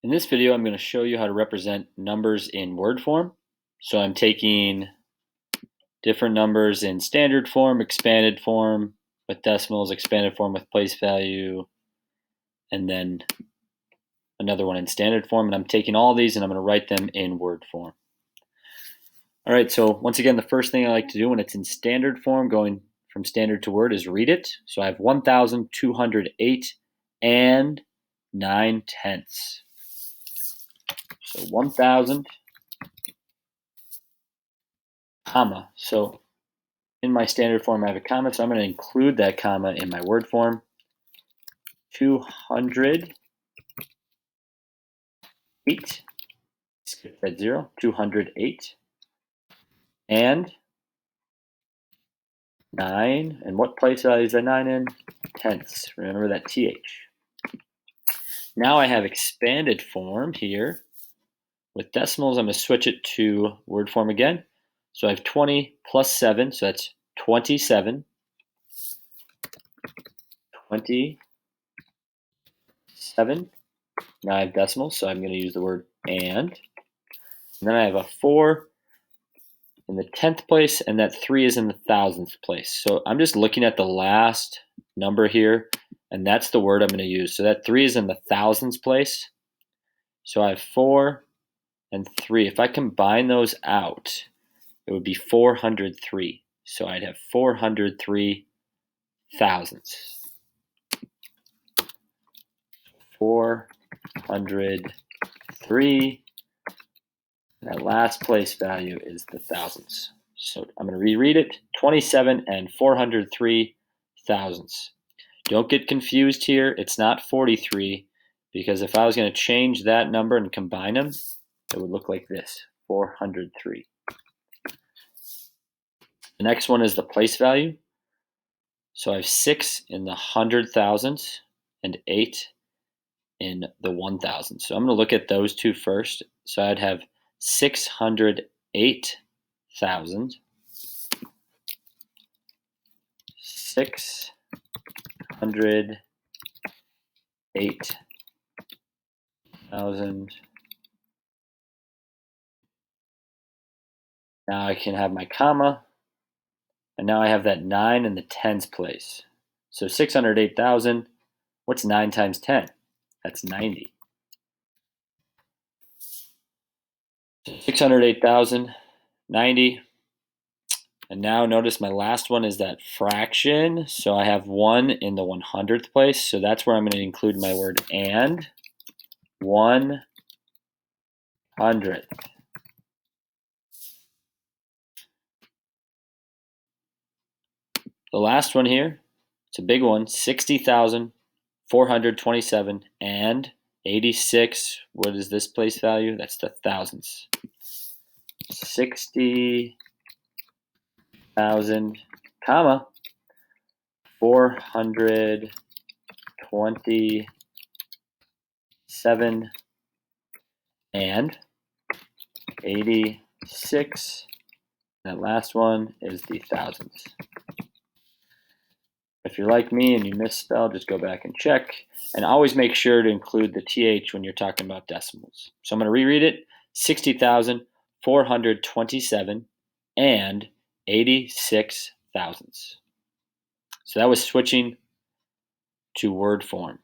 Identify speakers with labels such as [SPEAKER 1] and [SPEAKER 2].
[SPEAKER 1] In this video, I'm going to show you how to represent numbers in word form. So I'm taking different numbers in standard form, expanded form with decimals, expanded form with place value, and then another one in standard form. And I'm taking all these and I'm going to write them in word form. All right, so once again, the first thing I like to do when it's in standard form, going from standard to word, is read it. So I have 1,208 and 9/10. So 1,000, comma. So in my standard form, I have a comma, so I'm going to include that comma in my word form. 208, skip that 0, 208, and 9, and what place value is that 9 in? Tenths. Remember that TH. Now I have expanded form here. With decimals, I'm going to switch it to word form again. So I have 20 plus 7, so that's 27. 27. Now I have decimals, so I'm going to use the word and. And then I have a 4 in the 10th place, and that 3 is in the 1,000th place. So I'm just looking at the last number here, and that's the word I'm going to use. So that 3 is in the thousands place. So I have 4 and 3. If I combine those out, it would be 403. So I'd have 403 thousandths. 403. That last place value is the thousandths. So I'm going to reread it. 27 and 403 thousandths. Don't get confused here. It's not 43, because if I was going to change that number and combine them, it would look like this, 403. The next one is the place value. So I have 6 in the 100,000 and 8 in the 1,000. So I'm going to look at those two first. So I'd have 608,000. 608,000. Now I can have my comma, and now I have that 9 in the tens place. So 608,000, what's 9 times 10? That's 90. 608,000, 90. And now notice my last one is that fraction. So I have 1 in the 100th place. So that's where I'm going to include my word and. 100th. The last one here, it's a big one, 60,427 and 86. What is this place value? That's the thousandths. 60,000, comma, 427 and 86. That last one is the thousandths. If you're like me and you misspell, just go back and check. And always make sure to include the TH when you're talking about decimals. So I'm going to reread it. 60,427 and 86 thousandths. So that was switching to word form.